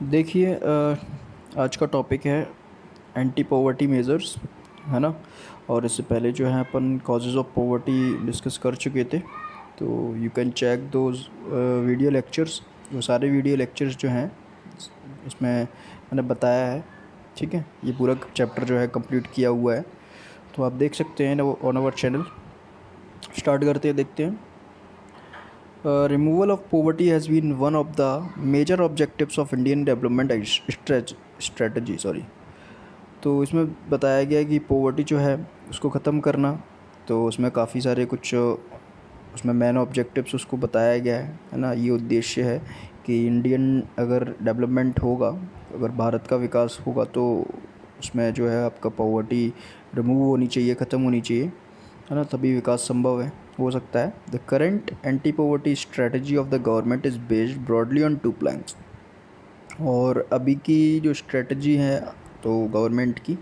देखिए आज का टॉपिक है एंटी पॉवर्टी मेजर्स, है ना। और इससे पहले जो है अपन कॉजेज़ ऑफ पॉवर्टी डिस्कस कर चुके थे। तो you can check those video lectures. वो सारे वीडियो लेक्चर्स जो हैं इसमें मैंने बताया है। ठीक है, ये पूरा चैप्टर जो है कंप्लीट किया हुआ है, तो आप देख सकते हैं ऑन आवर चैनल। स्टार्ट करते हैं, देखते हैं। Removal of poverty has been one of the major objectives of Indian development strategy, sorry. तो इसमें बताया गया है कि पोवर्टी जो है उसको ख़त्म करना। तो उसमें काफ़ी सारे कुछ उसमें मेन ऑब्जेक्टिव्स उसको बताया गया है ना। ये उद्देश्य है कि इंडियन अगर डेवलपमेंट होगा, अगर भारत का विकास होगा, तो उसमें जो है आपका पॉवर्टी रिमूव होनी चाहिए, ख़त्म होनी चाहिए, है ना। तभी विकास संभव है, हो सकता है। The current anti poverty strategy of the government is based broadly on 2 planks. और अभी की जो स्ट्रेटजी है तो गवर्नमेंट की,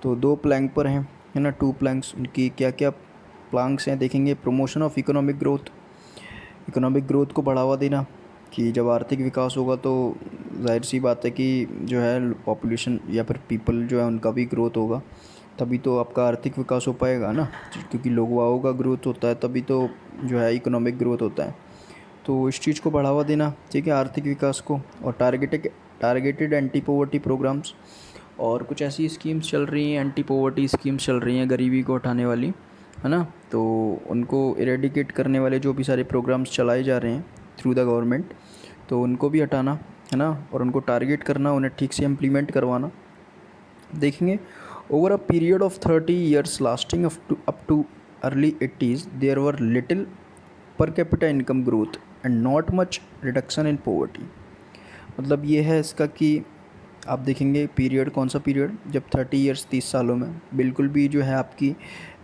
तो 2 प्लैंक पर है ना। 2 प्लैंक्स, उनकी क्या क्या प्लैंक्स हैं देखेंगे। Promotion of economic growth, economic growth को बढ़ावा देना, कि जब आर्थिक विकास होगा तो जाहिर सी बात है कि जो है पॉपुलेशन या फिर पीपल जो है उनका भी ग्रोथ होगा, तभी तो आपका आर्थिक विकास हो पाएगा ना। क्योंकि लोगों का ग्रोथ होता है तभी तो जो है इकोनॉमिक ग्रोथ होता है। तो इस चीज़ को बढ़ावा देना, ठीक है, आर्थिक विकास को। और टारगेटेड एंटी पॉवर्टी प्रोग्राम्स, और कुछ ऐसी स्कीम्स चल रही हैं, एंटी पॉवर्टी स्कीम्स चल रही हैं गरीबी को हटाने वाली, है ना। तो उनको इरेडिकेट करने वाले जो भी सारे प्रोग्राम्स चलाए जा रहे हैं थ्रू द गवर्नमेंट, तो उनको भी हटाना, है ना। और उनको टारगेट करना, उन्हें ठीक से इम्प्लीमेंट करवाना। देखेंगे over a period of 30 years lasting up to early 80s there were little per capita income growth and not much reduction in poverty. मतलब ये है इसका कि आप देखेंगे पीरियड, कौन सा पीरियड, जब 30 ईयर्स 30 सालों में बिल्कुल भी जो है आपकी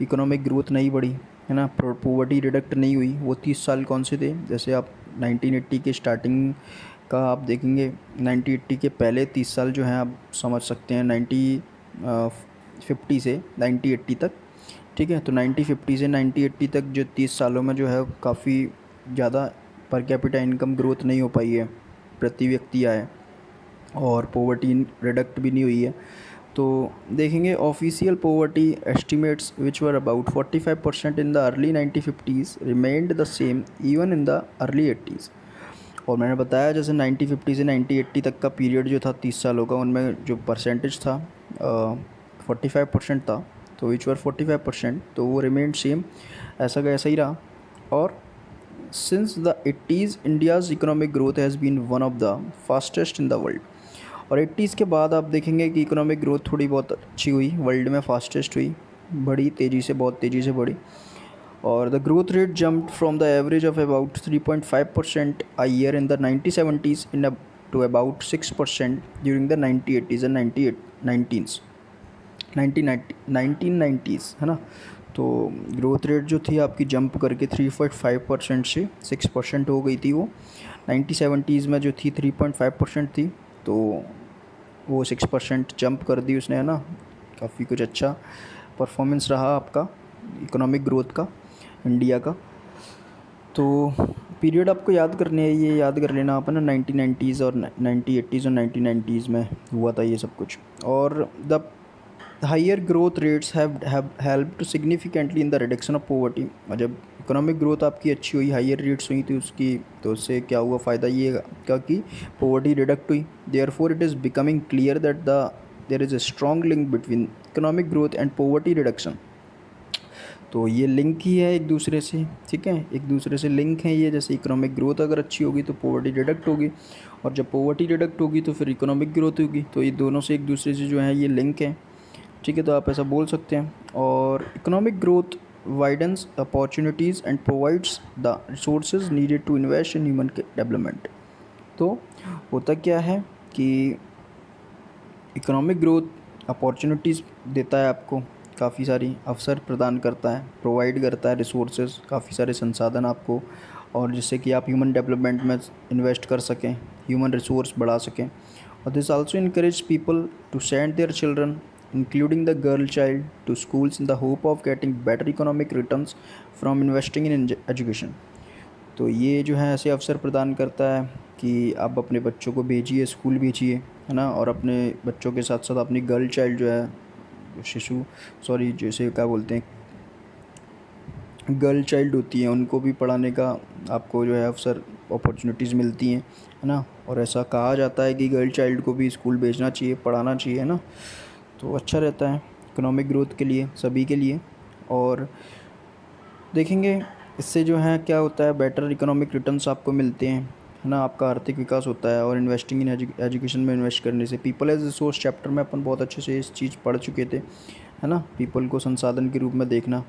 इकोनॉमिक ग्रोथ नहीं बढ़ी, है ना। पॉवर्टी रिडक्ट नहीं हुई। वो 30 साल कौन से थे, जैसे आप 1980 के स्टार्टिंग का आप देखेंगे, 1980 के पहले 30 साल जो हैं आप समझ सकते हैं 1950 से 1980 तक। ठीक है, तो 1950 से 1980 तक जो 30 सालों में जो है काफ़ी ज़्यादा पर कैपिटा इनकम ग्रोथ नहीं हो पाई है, प्रति व्यक्ति आय, और पोवर्टी रिडक्ट भी नहीं हुई है। तो देखेंगे official poverty estimates which were about 45% in the early 1950s remained the same even in the early 80s। और मैंने बताया जैसे 1950 से 1980 तक का पीरियड जो था 30 सालों का, उनमें जो परसेंटेज था 45% था, तो विच वर 45%, तो वो रिमेंड सेम, ऐसा का ऐसा ही रहा। और since the 80s India's economic growth has been one of the fastest in the world. और 80s के बाद आप देखेंगे कि इकोनॉमिक ग्रोथ थोड़ी बहुत अच्छी हुई, वर्ल्ड में फास्टेस्ट हुई, बढ़ी तेज़ी से, बहुत तेज़ी से बढ़ी। और the growth rate jumped from the average of about 3.5% a year in the 1970s to about 6% during the 1980s and 1990s, है ना। तो ग्रोथ रेट जो थी आपकी जंप करके 3.5% से 6% हो गई थी। वो 1970s में जो थी 3.5% थी, तो वो 6% जंप कर दी उसने, है ना। काफ़ी कुछ अच्छा परफॉर्मेंस रहा आपका इकोनॉमिक ग्रोथ का, इंडिया का। तो पीरियड आपको याद करने है, ये याद कर लेना आप, ना 1990s और 1980s और 1990s में हुआ था ये सब कुछ। और the higher growth rates have helped significantly in the reduction of poverty. और जब इकोनॉमिक ग्रोथ आपकी अच्छी हुई, हायर रेट्स हुई थी उसकी, तो उससे क्या हुआ फ़ायदा ये का कि पॉवर्टी रिडक्ट हुई। Therefore it is becoming clear that there is a strong link between economic growth and poverty reduction. तो ये लिंक ही है एक दूसरे से, ठीक है, एक दूसरे से लिंक है ये। जैसे इकोनॉमिक ग्रोथ अगर अच्छी होगी तो पॉवर्टी रिडक्ट होगी, और जब पॉवर्टी रिडक्ट होगी तो फिर इकोनॉमिक ग्रोथ होगी। तो ये दोनों से एक दूसरे से जो है ये लिंक है, ठीक है। तो आप ऐसा बोल सकते हैं। और economic growth widens opportunities and provides the resources needed to invest in human development. तो होता क्या है कि इकोनॉमिक ग्रोथ अपॉर्चुनिटीज़ देता है आपको, काफ़ी सारी अवसर प्रदान करता है, प्रोवाइड करता है रिसोर्सेज, काफ़ी सारे संसाधन आपको, और जिससे कि आप ह्यूमन डेवलपमेंट में इन्वेस्ट कर सकें, ह्यूमन रिसोर्स बढ़ा सकें। और this also encourage people to send their children including the girl child to schools in the hope of getting better economic returns from investing in education. तो ये जो है ऐसे अवसर प्रदान करता है कि आप अपने बच्चों को भेजिए, स्कूल भेजिए, है ना, और अपने बच्चों के साथ साथ अपनी गर्ल चाइल्ड जो है शिशु सॉरी जैसे क्या बोलते हैं गर्ल चाइल्ड होती हैं, उनको भी पढ़ाने का आपको जो है अवसर अपॉर्चुनिटीज़ मिलती हैं, है ना। और ऐसा कहा जाता है कि गर्ल चाइल्ड को भी स्कूल भेजना चाहिए, पढ़ाना चाहिए, है ना। तो अच्छा रहता है इकोनॉमिक ग्रोथ के लिए, सभी के लिए। और देखेंगे इससे जो है क्या होता है, बेटर इकोनॉमिक रिटर्न्स आपको मिलते हैं, है ना। आपका आर्थिक विकास होता है। और इन्वेस्टिंग इन एजुकेशन में इन्वेस्ट करने से, पीपल एज रिसोर्स चैप्टर में अपन बहुत अच्छे से इस चीज़ पढ़ चुके थे, है ना, पीपल को संसाधन के रूप में देखना।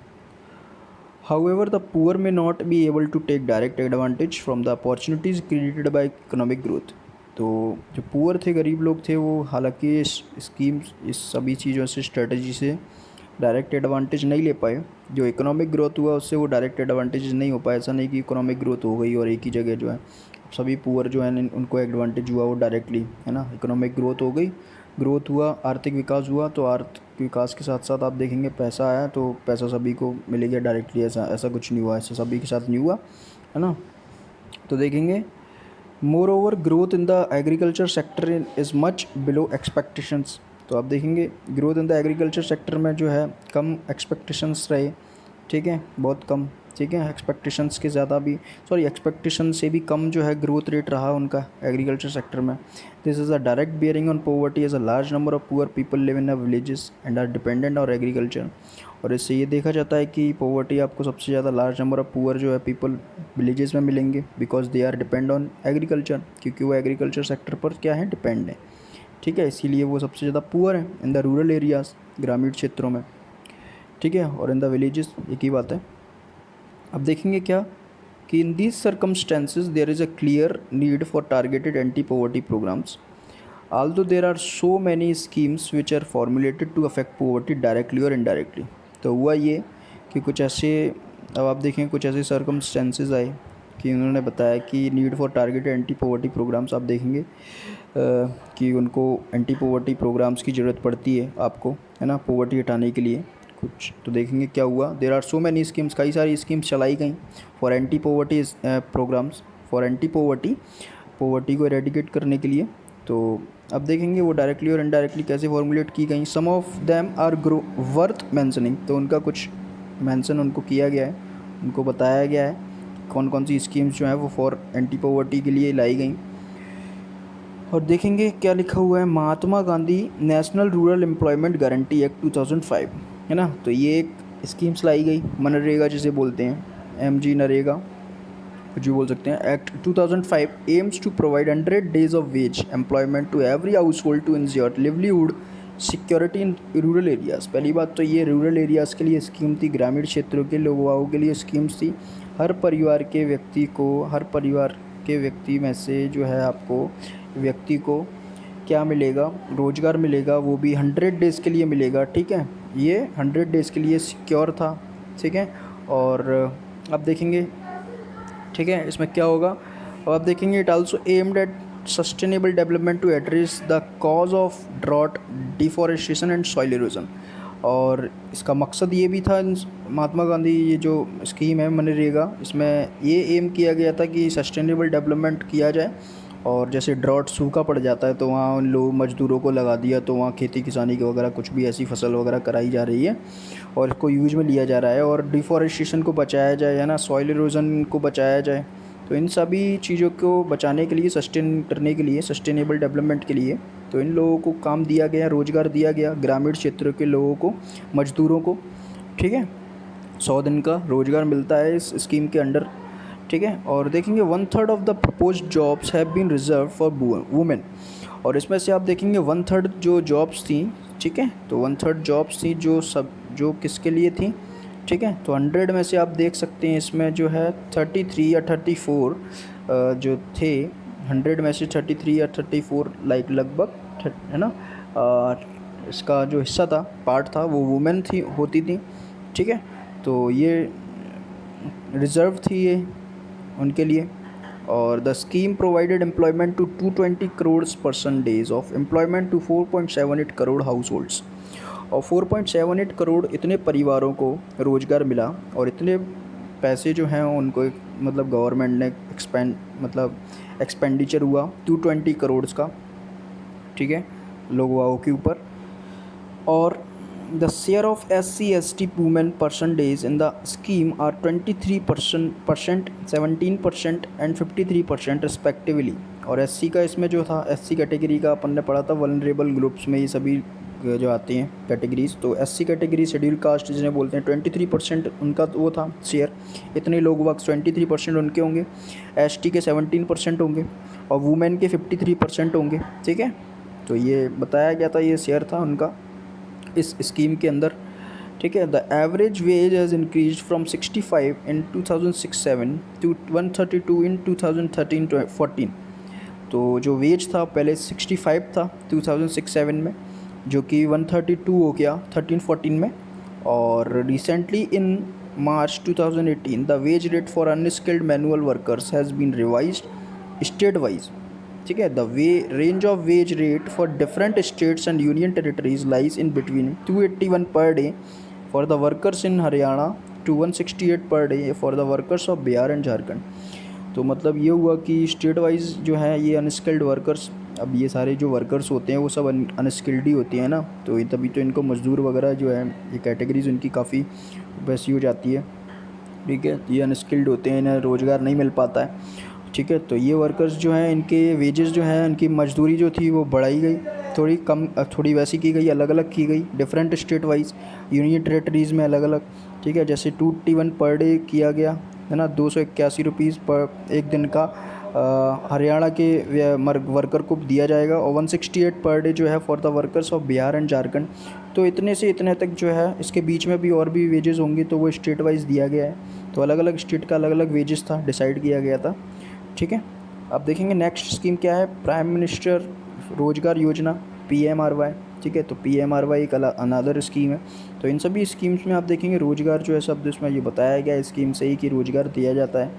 However, the poor may not be able to take direct advantage from the opportunities created by economic growth. तो जो पुअर थे, गरीब लोग थे, वो हालांकि इस स्कीम्स, इस सभी चीज़ों से, स्ट्रेटजी से डायरेक्ट एडवांटेज नहीं ले पाए। जो इकोनॉमिक ग्रोथ हुआ उससे वो डायरेक्ट एडवांटेज नहीं हो पाया। ऐसा नहीं कि इकोनॉमिक ग्रोथ हो गई और एक ही जगह जो है सभी पुअर जो है उनको एडवांटेज हुआ वो डायरेक्टली, है ना। इकोनॉमिक ग्रोथ हो गई, ग्रोथ हुआ, आर्थिक विकास हुआ, तो आर्थिक विकास के साथ साथ आप देखेंगे पैसा आया, तो पैसा सभी को मिलेगा डायरेक्टली। ऐसा ऐसा कुछ नहीं हुआ, ऐसा सभी के साथ नहीं हुआ, है ना। तो देखेंगे more over growth in the agriculture sector is much below expectations. तो आप देखेंगे growth in the agriculture sector में जो है कम एक्सपेक्टेशंस रहे, ठीक है, बहुत कम, ठीक है। एक्सपेक्टेशंस के ज़्यादा भी एक्सपेक्टेशन से भी कम जो है ग्रोथ रेट रहा उनका एग्रीकल्चर सेक्टर में। This is a direct bearing on poverty as a large number of poor people live in a villages and are dependent on agriculture. और इससे ये देखा जाता है कि पॉवर्टी आपको सबसे ज़्यादा लार्ज नंबर ऑफ पुअर जो है पीपल विलेजेस में मिलेंगे, because they are depend on agriculture, क्योंकि वो एग्रीकल्चर सेक्टर पर क्या है, डिपेंड है, ठीक है। इसीलिए वो सबसे ज़्यादा पुअर है इन द रूरल एरियाज़, ग्रामीण क्षेत्रों में, ठीक है। और इन द विलेजेस एक ही बात है। अब देखेंगे क्या कि in these circumstances there is a clear need for targeted anti poverty programmes, although there are so many schemes which are formulated to affect poverty directly or indirectly। तो हुआ ये कि कुछ ऐसे, अब आप देखें कुछ ऐसे सर्कमस्टेंसेस आए कि उन्होंने बताया कि need for targeted anti poverty programmes, आप देखेंगे कि उनको एंटी पॉवर्टी प्रोग्राम्स की ज़रूरत पड़ती है आपको, है ना, पॉवर्टी हटाने के लिए कुछ। तो देखेंगे क्या हुआ, there are so many schemes, कई सारी स्कीम्स चलाई गई for anti poverty programmes, for anti poverty को एरेडिकेट करने के लिए। तो अब देखेंगे वो डायरेक्टली और इनडायरेक्टली कैसे फॉर्मुलेट की गई। Some of them are worth mentioning, तो उनका कुछ मेंशन उनको किया गया है, उनको बताया गया है कौन कौन सी स्कीम्स जो हैं वो फॉर एंटी पॉवर्टी के लिए लाई गई। और देखेंगे क्या लिखा हुआ है, Mahatma Gandhi national rural employment guarantee act 2005, है ना। तो ये एक स्कीम्स लाई गई, मनरेगा जिसे बोलते हैं, MG नरेगा कुछ भी बोल सकते हैं। Act 2005 aims to provide 100 days of wage employment to every household to ensure livelihood security in rural areas. पहली बात तो ये रूरल एरियाज़ के लिए स्कीम थी, ग्रामीण क्षेत्रों के लोगों के लिए स्कीम्स थी। हर परिवार के व्यक्ति में से जो है आपको व्यक्ति को क्या मिलेगा, रोज़गार मिलेगा, वो भी 100 days के लिए मिलेगा, ठीक है। ये 100 days के लिए सिक्योर था, ठीक है। और अब देखेंगे, ठीक है, इसमें क्या होगा। और आप देखेंगे it also aimed at sustainable development to address the cause of drought, deforestation and soil erosion. और इसका मकसद ये भी था, महात्मा गांधी ये जो स्कीम है मनरेगा, इसमें ये एम किया गया था कि सस्टेनेबल डेवलपमेंट किया जाए। और जैसे ड्रॉट, सूखा पड़ जाता है तो वहाँ उन लोग मज़दूरों को लगा दिया, तो वहाँ खेती किसानी के वगैरह कुछ भी ऐसी फसल वगैरह कराई जा रही है और इसको यूज में लिया जा रहा है। और डिफॉरेस्टेशन को बचाया जाए, है ना, सॉइल इरोजन को बचाया जाए। तो इन सभी चीज़ों को बचाने के लिए, सस्टेन करने के लिए, सस्टेनेबल डेवलपमेंट के लिए, तो इन लोगों को काम दिया गया, रोज़गार दिया गया ग्रामीण क्षेत्रों के लोगों को, मज़दूरों को, ठीक है। 100 दिन का रोज़गार मिलता है इस स्कीम के अंडर, ठीक है। और देखेंगे 1/3 of the proposed jobs have been reserve for women. और इसमें से आप देखेंगे 1/3 जो जॉब्स थी, ठीक है, तो 1/3 जॉब्स थी जो किसके लिए थी, ठीक है। तो 100 में से आप देख सकते हैं इसमें जो है 33 या 34 जो थे, 100 में से 33 या 34 लगभग, है ना, इसका जो हिस्सा था, पार्ट था, वो वुमेन होती थी, ठीक है। तो ये रिज़र्व थी ये उनके लिए। और the scheme provided employment to 220 crore person days of employment to 4.78 crore households. और 4.78 करोड़ इतने परिवारों को रोज़गार मिला और इतने पैसे जो हैं उनको मतलब गवर्नमेंट ने एक्सपेंडिचर हुआ 220 करोड़ का, ठीक है, लोगों के ऊपर। और the share of SC/ST women percentage in the scheme are 23%, 17% and 53% respectively. और SC का इसमें जो था, SC कैटेगरी का अपन ने पढ़ा था वल्नरेबल ग्रुप्स में ये सभी जो आती हैं कैटेगरीज। तो SC कैटेगरी शेड्यूल कास्ट जिन्हें बोलते हैं 23% उनका वो था शेयर, इतने लोग वक्त 23% उनके होंगे, ST के 17% होंगे और वुमेन के 53% होंगे, ठीक है। तो ये बताया गया था, ये शेयर था उनका इस स्कीम के अंदर, ठीक है। The average wage has increase from 65 in 2006-07 to 132 in 2013-14। तो जो वेज था पहले 65 था 2006-07 में, जो कि 132 हो गया 13-14 में। और recently in March 2018 the wage rate for unskilled manual workers has been revised state wise, ठीक है। The range of wage rate for different states and union territories lies in between 281 per day for the workers in Haryana to 168 per day for the workers of Bihar and Jharkhand. तो मतलब ये हुआ कि state wise जो है ये अनस्किल्ड वर्कर्स, अब ये सारे जो वर्कर्स होते हैं वो सब अनस्किल्ड ही होती हैं ना, तो तभी तो इनको मजदूर वगैरह जो है ये कैटेगरीज उनकी काफ़ी वैसी हो जाती है, ठीक है। ये अनस्किल्ड होते हैं, इन्हें रोज़गार नहीं मिल पाता है, ठीक है। तो ये वर्कर्स जो हैं इनके वेजेस जो हैं, इनकी मजदूरी जो थी वो बढ़ाई गई, थोड़ी कम थोड़ी वैसी की गई, अलग अलग की गई different state wise, union territories में अलग अलग, ठीक है। जैसे 281 पर डे किया गया है ना, 281 रुपीज़ पर एक दिन का हरियाणा के वर्कर को दिया जाएगा, और 168 पर डे जो है for the workers of Bihar and Jharkhand. तो इतने से इतने तक जो है, इसके बीच में भी और भी वेजेस होंगे, तो वो स्टेट वाइज दिया गया है। तो अलग अलग स्टेट का अलग अलग वेजेस था, डिसाइड किया गया था, ठीक है। अब देखेंगे नेक्स्ट स्कीम क्या है, प्राइम मिनिस्टर रोजगार योजना PMRY, ठीक है। तो PMRY एक अनदर स्कीम है। तो इन सभी स्कीम्स में आप देखेंगे रोजगार जो है शब्द इसमें ये बताया गया स्कीम से ही कि रोजगार दिया जाता है।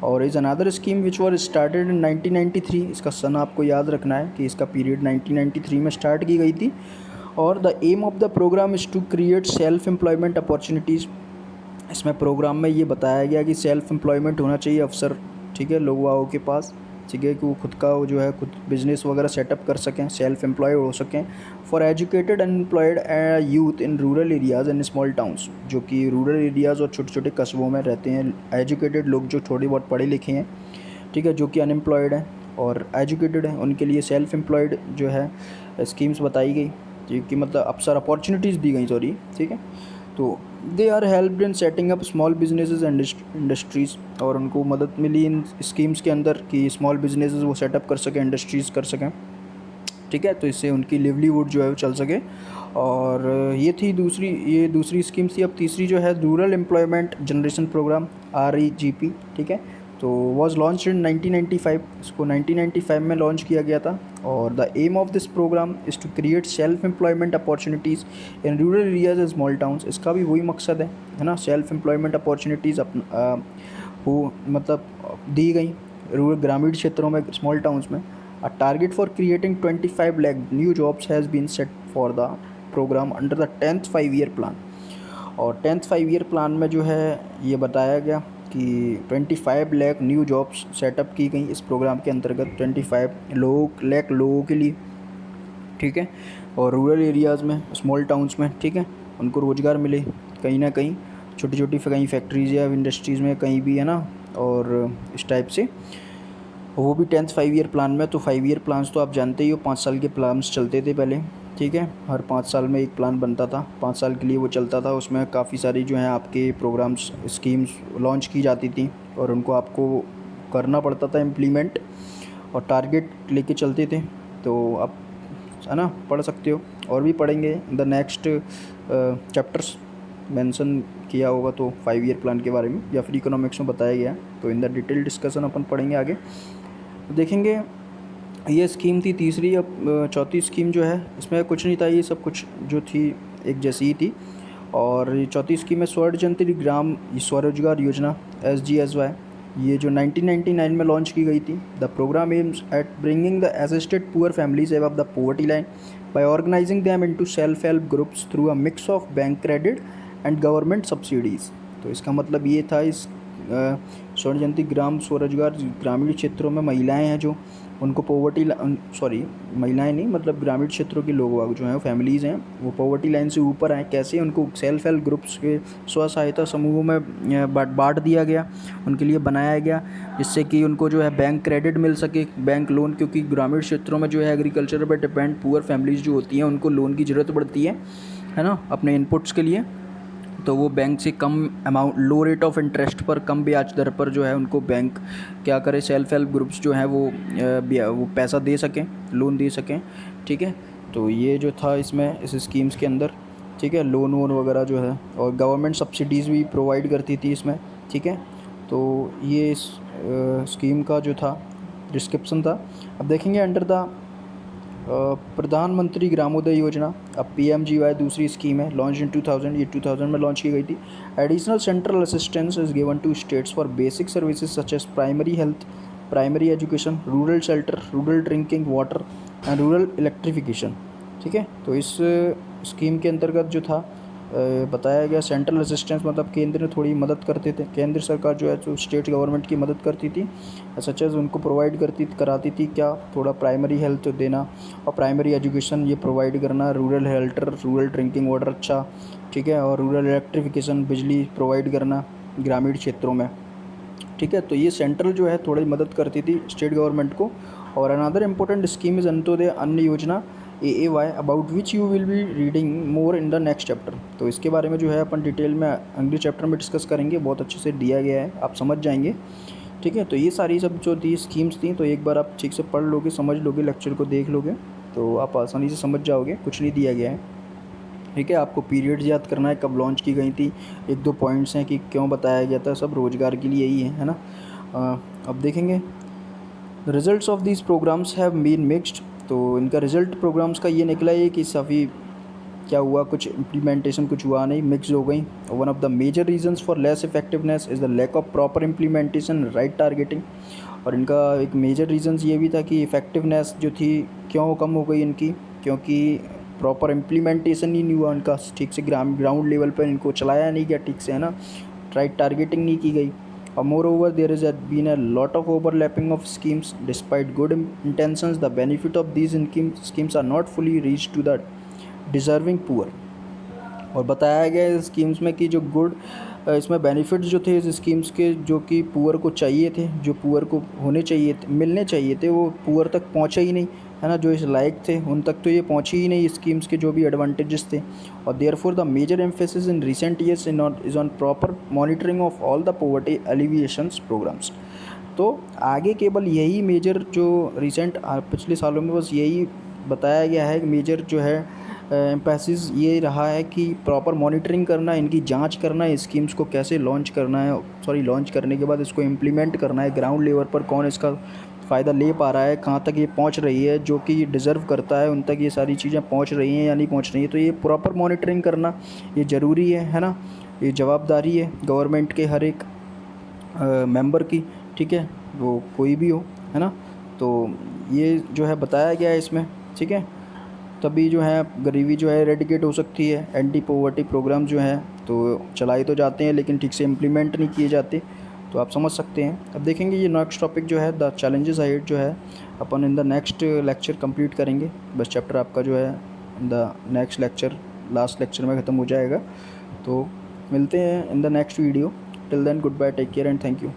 और is another scheme which was started in 1993, इसका सन आपको याद रखना है कि इसका पीरियड 1993 में स्टार्ट की गई थी। और the aim of the programme is to create self employment opportunities. इसमें प्रोग्राम में ये बताया गया कि सेल्फ एम्प्लॉयमेंट होना चाहिए अवसर, ठीक है, लोगों के पास, ठीक है, कि वो खुद का जो है खुद बिज़नेस वगैरह सेटअप कर सकें, सेल्फ एम्प्लॉय हो सकें। For educated unemployed youth in rural areas and small towns, जो कि रूरल एरियाज़ और छोटे छोटे कस्बों में रहते हैं एजुकेटेड लोग, जो थोड़ी बहुत पढ़े लिखे हैं, ठीक है, जो कि अनएम्प्लॉयड हैं और एजुकेटेड हैं, उनके लिए सेल्फ एम्प्लॉयड जो है स्कीम्स बताई गई, जो कि मतलब अवसर अपॉर्चुनिटीज़ दी गई, सॉरी, ठीक है। तो they are helped in setting up small businesses and industries, और उनको मदद मिली इन स्कीम्स के अंदर कि स्मॉल बिजनेसेस वो सेटअप कर सकें, इंडस्ट्रीज़ कर सकें, ठीक है। तो इससे उनकी लिवलीहुड जो है वो चल सके। और ये दूसरी स्कीम थी। अब तीसरी जो है rural employment generation programme REGP, ठीक है। तो वॉज लॉन्च इन 1995, इसको 1995 में लॉन्च किया गया था। और the aim of this programme is to create self employment opportunities in rural areas and small towns. इसका भी वही मकसद है ना, सेल्फ एम्प्लॉयमेंट अपॉर्चुनिटीज़ वो मतलब दी गई रूरल ग्रामीण क्षेत्रों में, स्मॉल टाउन्स में। A target for creating 25 lakh new jobs has been set for the program under the 10th 5-year plan। और 10th 5-year प्लान में जो है ये बताया गया कि 25 लाख न्यू जॉब्स सेटअप की गई इस प्रोग्राम के अंतर्गत, 25 लाख लोगों के लिए, ठीक है। और रूरल एरियाज़ में, स्मॉल टाउन्स में, ठीक है, उनको रोज़गार मिले कहीं ना कहीं, छोटी छोटी कहीं फैक्ट्रीज़ या इंडस्ट्रीज़ में कहीं भी, है ना। और इस टाइप से वो भी 10th 5-year प्लान में। तो 5-year प्लान्स तो आप जानते ही हो, 5 साल के प्लान्स चलते थे पहले, ठीक है। हर 5 साल में एक प्लान बनता था, 5 साल के लिए वो चलता था। उसमें काफ़ी सारी जो हैं आपके प्रोग्राम्स, स्कीम्स लॉन्च की जाती थी और उनको आपको करना पड़ता था इम्प्लीमेंट, और टारगेट लेके चलते थे। तो आप, है ना, पढ़ सकते हो और भी पढ़ेंगे द नेक्स्ट चैप्टर्स मेंशन किया होगा तो 5-year प्लान के बारे में, या फिर इकोनॉमिक्स में बताया गया, तो इन द डिटेल डिस्कशन अपन पढ़ेंगे आगे। देखेंगे ये स्कीम थी तीसरी। अब चौथी स्कीम जो है इसमें कुछ नहीं था, ये सब कुछ जो थी एक जैसी ही थी। और ये चौथी स्कीम है स्वर्ण जयंती ग्राम स्वरोजगार योजना SGSY, ये जो 1999 में लॉन्च की गई थी। The programme aims at bringing the assisted poor families above the poverty line by organising them into self help groups through a mix of bank credit and government subsidies. तो इसका मतलब ये था इस स्वर्ण जयंती ग्राम स्वरोजगार ग्रामीण क्षेत्रों में महिलाएं हैं जो उनको पोवर्टी सॉरी महिलाएं नहीं मतलब ग्रामीण क्षेत्रों के लोग जो हैं फैमिलीज़ हैं वो पोवर्टी लाइन से ऊपर आए कैसे उनको सेल्फ हेल्प ग्रुप्स के स्व सहायता समूहों में बांट दिया गया, उनके लिए बनाया गया, जिससे कि उनको जो है बैंक क्रेडिट मिल सके, बैंक लोन, क्योंकि ग्रामीण क्षेत्रों में जो है एग्रीकल्चर पर डिपेंड पुअर फैमिलीज़ जो होती हैं उनको लोन की ज़रूरत पड़ती है ना, अपने इनपुट्स के लिए। तो वो बैंक से कम amount, low rate of interest पर, कम ब्याज दर पर जो है उनको बैंक क्या करे, सेल्फ हेल्प ग्रुप्स जो हैं वो पैसा दे सकें, लोन दे सकें। ठीक है, तो ये जो था इसमें इस स्कीम्स के अंदर, ठीक है, लोन वोन वगैरह जो है, और गवर्नमेंट सब्सिडीज़ भी प्रोवाइड करती थी इसमें। ठीक है, तो ये इस स्कीम का जो था डिस्क्रिप्शन था। अब देखेंगे अंडर द प्रधानमंत्री ग्रामोदय योजना, अब PMGY दूसरी स्कीम है, लॉन्च इन 2000, ये 2000 में लॉन्च की गई थी। Additional central assistance is given to states for basic services such as primary health, primary education, rural shelter, rural drinking water and rural electrification. ठीक है, तो इस स्कीम के अंतर्गत जो था बताया गया सेंट्रल असिस्टेंस मतलब केंद्र ने थोड़ी मदद करते थे, केंद्र सरकार जो है जो स्टेट गवर्नमेंट की मदद करती थी, सच एज उनको प्रोवाइड कराती थी क्या, थोड़ा प्राइमरी हेल्थ देना और प्राइमरी एजुकेशन ये प्रोवाइड करना, rural helter, rural drinking water, अच्छा ठीक है, और रूरल इलेक्ट्रिफिकेशन, बिजली प्रोवाइड करना ग्रामीण क्षेत्रों में। ठीक है, तो ये सेंट्रल जो है थोड़ी मदद करती थी स्टेट गवर्नमेंट को। और another important scheme is Antyodaya अन्न योजना AAY, about which you will be reading more in the next chapter. तो इसके बारे में जो है अपन डिटेल में अगले चैप्टर में डिस्कस करेंगे, बहुत अच्छे से दिया गया है, आप समझ जाएंगे। ठीक है, तो ये सारी सब जो थी स्कीम्स थी, तो एक बार आप ठीक से पढ़ लोगे, समझ लोगे, लेक्चर को देख लोगे तो आप आसानी से समझ जाओगे, कुछ नहीं दिया गया है। ठीक है, आपको पीरियड्स याद करना है, कब लॉन्च की गई थी, एक दो पॉइंट्स हैं कि क्यों बताया गया था, सब रोज़गार के लिए ही है ना। अब देखेंगे results of these programmes have been mixed. तो इनका रिजल्ट प्रोग्राम्स का ये निकला है कि सभी क्या हुआ, कुछ इम्प्लीमेंटेशन कुछ हुआ नहीं, मिक्स हो गई। One of the major reasons for less effectiveness is the lack of proper implementation, right targeting. और इनका एक मेजर रीजंस ये भी था कि इफ़ेक्टिवनेस जो थी क्यों कम हो गई इनकी, क्योंकि प्रॉपर इम्प्लीमेंटेशन ही नहीं हुआ उनका, ठीक से ग्राउंड लेवल पर इनको चलाया नहीं गया ठीक से, है ना, राइट टारगेटिंग नहीं की गई। Moreover, there has been a lot of overlapping of schemes. Despite good intentions, the benefit of these schemes are not fully reached to the deserving poor. और बताया गया है स्कीम्स में कि जो इसमें बेनिफिट्स जो थे इस स्कीम्स के, जो कि पुअर को चाहिए थे, जो पुअर को होने चाहिए थे, मिलने चाहिए थे, वो पुअर तक पहुँचे ही नहीं, है ना, जो इस लायक थे उन तक तो ये पहुँचे ही नहीं स्कीम्स के जो भी एडवांटेजेस थे। और therefore the major emphasis in recent years is on proper monitoring of all the poverty alleviations programs. तो आगे केवल यही मेजर जो रिसेंट पिछले सालों में बस यही बताया गया है, मेजर जो है एम्फेसिस ये रहा है कि प्रॉपर मॉनिटरिंग करना, इनकी जांच करना, स्कीम्स को कैसे लॉन्च करना है, लॉन्च करने के बाद इसको इम्प्लीमेंट करना है, ग्राउंड लेवल पर कौन इसका फ़ायदा ले पा रहा है, कहाँ तक ये पहुँच रही है, जो कि डिज़र्व करता है उन तक ये सारी चीज़ें पहुँच रही हैं या नहीं पहुँच रही हैं। तो ये प्रॉपर मॉनिटरिंग करना ये ज़रूरी है ना, ये जवाबदारी है गवर्नमेंट के हर एक मेंबर की। ठीक है, वो कोई भी हो, है ना। तो ये जो है बताया गया है इसमें, ठीक है, तभी जो है गरीबी जो है रेडिकेट हो सकती है। एंटी पॉवर्टी प्रोग्राम जो हैं तो चलाए तो जाते हैं लेकिन ठीक से इम्प्लीमेंट नहीं किए जाते, तो आप समझ सकते हैं। अब देखेंगे ये नेक्स्ट टॉपिक जो है द चैलेंजेस अहेड जो है अपन in the next lecture complete करेंगे। बस चैप्टर आपका जो है the next lecture, last lecture में ख़त्म हो जाएगा। तो मिलते हैं in the next video. Till then good bye, take care and thank you.